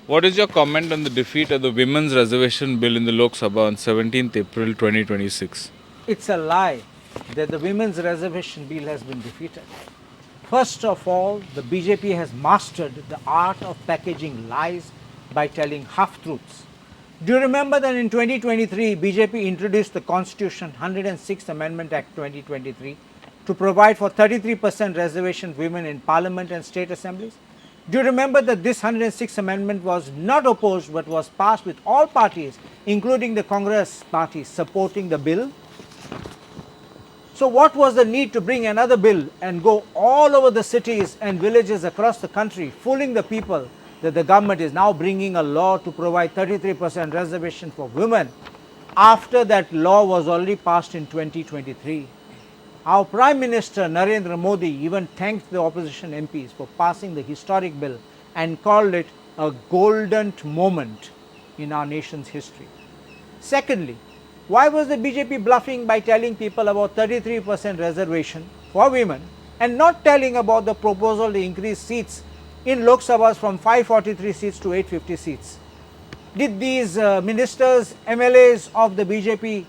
What is your comment on the defeat of the Women's Reservation Bill in the Lok Sabha on 17th April 2026? It's a lie that the Women's Reservation Bill has been defeated. First of all, the BJP has mastered the art of packaging lies by telling half-truths. Do you remember that in 2023, BJP introduced the Constitution 106th Amendment Act 2023 to provide for 33% reservation women in Parliament and State Assemblies? Do you remember that this 106th Amendment was not opposed but was passed with all parties, including the Congress party, supporting the bill? So what was the need to bring another bill and go all over the cities and villages across the country, fooling the people that the government is now bringing a law to provide 33% reservation for women after that law was already passed in 2023? Our Prime Minister Narendra Modi even thanked the opposition MPs for passing the historic bill and called it a golden moment in our nation's history. Secondly, why was the BJP bluffing by telling people about 33% reservation for women and not telling about the proposal to increase seats in Lok Sabhas from 543 seats to 850 seats? Did these ministers, MLAs of the BJP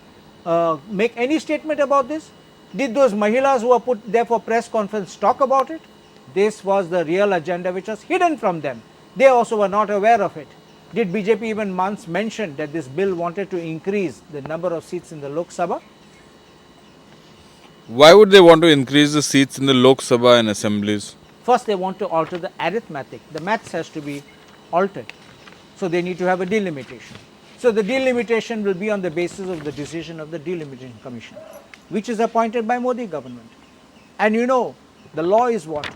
make any statement about this? Did those Mahilas who were put there for press conference talk about it? This was the real agenda which was hidden from them. They also were not aware of it. Did BJP even once mention that this bill wanted to increase the number of seats in the Lok Sabha? Why would they want to increase the seats in the Lok Sabha and assemblies? First, they want to alter the arithmetic. The maths has to be altered. So they need to have a delimitation. So the delimitation will be on the basis of the decision of the Delimitation Commission, which is appointed by Modi government. And you know, the law is what?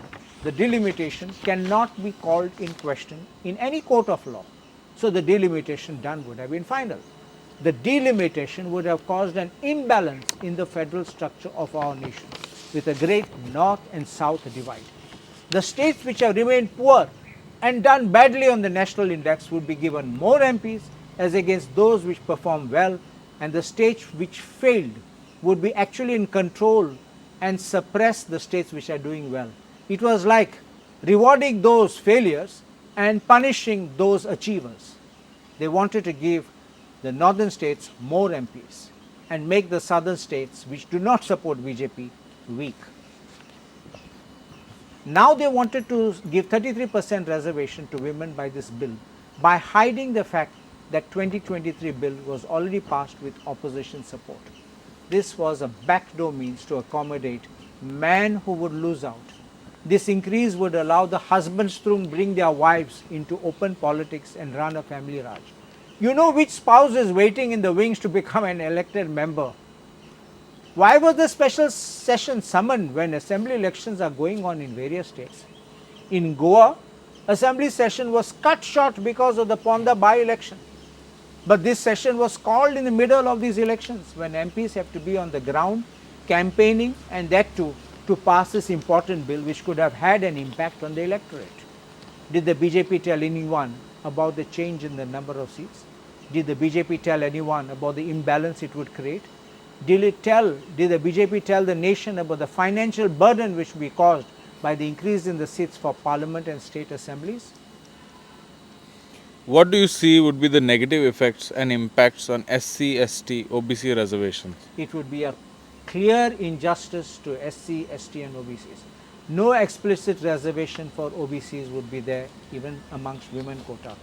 The delimitation cannot be called in question in any court of law. So the delimitation done would have been final. The delimitation would have caused an imbalance in the federal structure of our nation with a great north and south divide. The states which have remained poor and done badly on the national index would be given more MPs as against those which perform well, and the states which failed would be actually in control and suppress the states which are doing well. It was like rewarding those failures and punishing those achievers. They wanted to give the northern states more MPs and make the southern states which do not support BJP weak. Now they wanted to give 33% reservation to women by this bill by hiding the fact that 2023 bill was already passed with opposition support. This was a backdoor means to accommodate men who would lose out. This increase would allow the husbands to bring their wives into open politics and run a family raj. You know which spouse is waiting in the wings to become an elected member. Why was the special session summoned when assembly elections are going on in various states? In Goa, assembly session was cut short because of the Ponda by-election. But this session was called in the middle of these elections when MPs have to be on the ground campaigning, and that too to pass this important bill which could have had an impact on the electorate. Did the BJP tell anyone about the change in the number of seats? Did the BJP tell anyone about the imbalance it would create? Did the BJP tell the nation about the financial burden which would be caused by the increase in the seats for Parliament and State Assemblies? What do you see would be the negative effects and impacts on SC, ST, OBC reservations? It would be a clear injustice to SC, ST and OBCs. No explicit reservation for OBCs would be there even amongst women quota.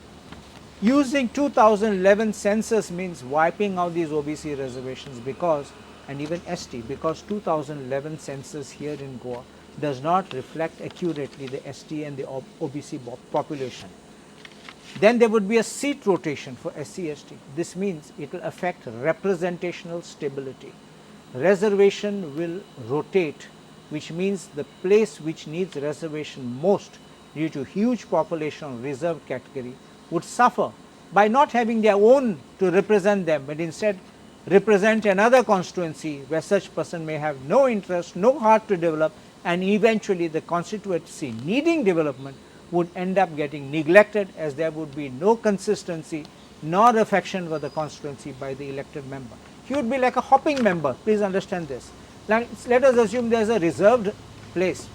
Using 2011 census means wiping out these OBC reservations because, and even ST, because 2011 census here in Goa does not reflect accurately the ST and the OBC population. Then there would be a seat rotation for SC, ST. This means it will affect representational stability. Reservation will rotate, which means the place which needs reservation most due to huge population of reserved category would suffer by not having their own to represent them, but instead represent another constituency where such person may have no interest, no heart to develop, and eventually the constituency needing development would end up getting neglected, as there would be no consistency nor affection for the constituency by the elected member. He would be like a hopping member. Please understand this. Let us assume there is a reserved place.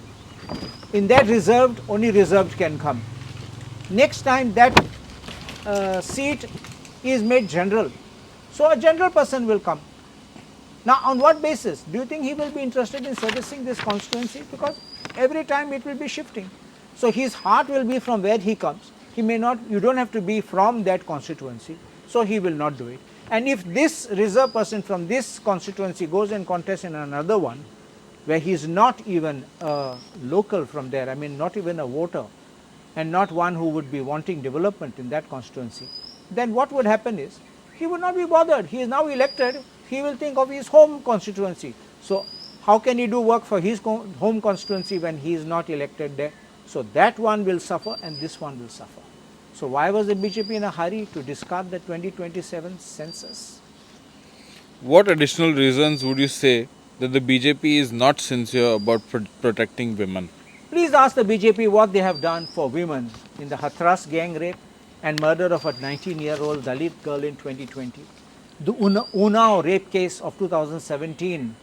In that reserved, only reserved can come. Next time that seat is made general. So a general person will come. Now on what basis? Do you think he will be interested in servicing this constituency? Because every time it will be shifting. So his heart will be from where he comes. He may not, you don't have to be from that constituency. So he will not do it. And if this reserve person from this constituency goes and contests in another one, where he is not even a local from there, I mean not even a voter, and not one who would be wanting development in that constituency, then what would happen is, he would not be bothered. He is now elected, he will think of his home constituency. So how can he do work for his home constituency when he is not elected there? So that one will suffer and this one will suffer. So why was the BJP in a hurry to discard the 2027 census? What additional reasons would you say that the BJP is not sincere about protecting women? Please ask the BJP what they have done for women in the Hathras gang rape and murder of a 19-year-old Dalit girl in 2020. The Unnao rape case of 2017.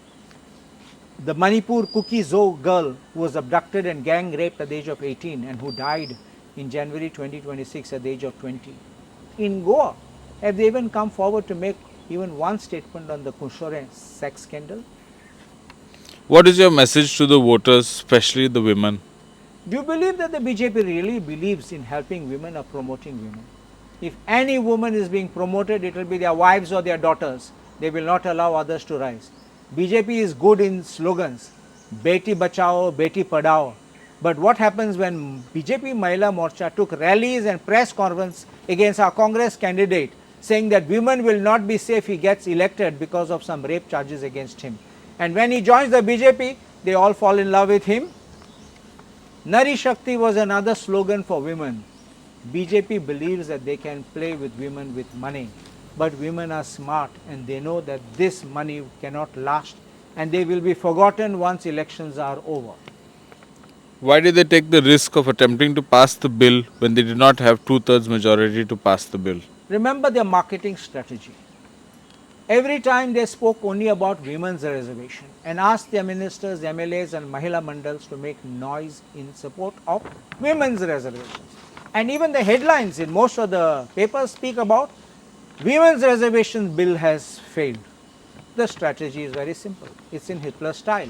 The Manipur Kuki Zo girl who was abducted and gang raped at the age of 18 and who died in January 2026 at the age of 20. In Goa, have they even come forward to make even one statement on the Kushore sex scandal? What is your message to the voters, especially the women? Do you believe that the BJP really believes in helping women or promoting women? If any woman is being promoted, it will be their wives or their daughters. They will not allow others to rise. BJP is good in slogans, Beti Bachao, Beti Padhao. But what happens when BJP Mahila Morcha took rallies and press conferences against our Congress candidate, saying that women will not be safe if he gets elected because of some rape charges against him. And when he joins the BJP, they all fall in love with him. Nari Shakti was another slogan for women. BJP believes that they can play with women with money. But women are smart and they know that this money cannot last and they will be forgotten once elections are over. Why did they take the risk of attempting to pass the bill when they did not have 2/3 majority to pass the bill? Remember their marketing strategy. Every time they spoke only about women's reservation and asked their ministers, MLAs and Mahila Mandals to make noise in support of women's reservations. And even the headlines in most of the papers speak about women's reservation bill has failed. The strategy is very simple. It's in Hitler style.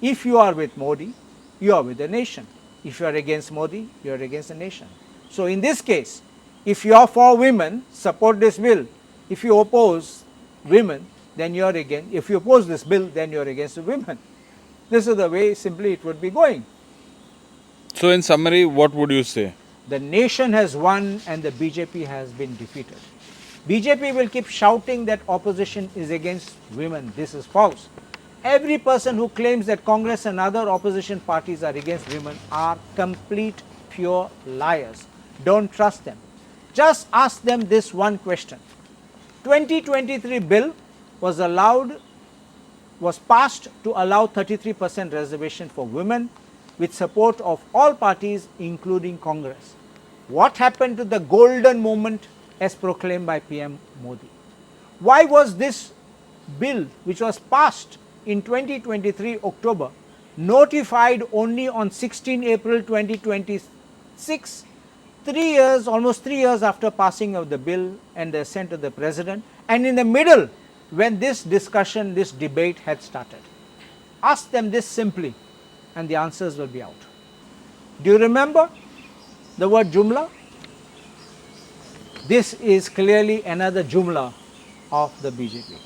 If you are with Modi, you are with the nation. If you are against Modi, you are against the nation. So in this case, if you are for women, support this bill. If you oppose women, then you are against. If you oppose this bill, then you are against the women. This is the way simply it would be going. So in summary, what would you say? The nation has won and the BJP has been defeated. BJP will keep shouting that opposition is against women. This is false. Every person who claims that Congress and other opposition parties are against women are complete pure liars. Don't trust them. Just ask them this one question. 2023 bill was passed to allow 33% reservation for women with support of all parties including Congress. What happened to the golden moment as proclaimed by PM Modi? Why was this bill, which was passed in 2023 October, notified only on 16 April 2026, almost 3 years after passing of the bill and the assent of the President, and in the middle when this discussion, this debate had started? Ask them this simply and the answers will be out. Do you remember the word Jumla? This is clearly another Jumla of the BJP.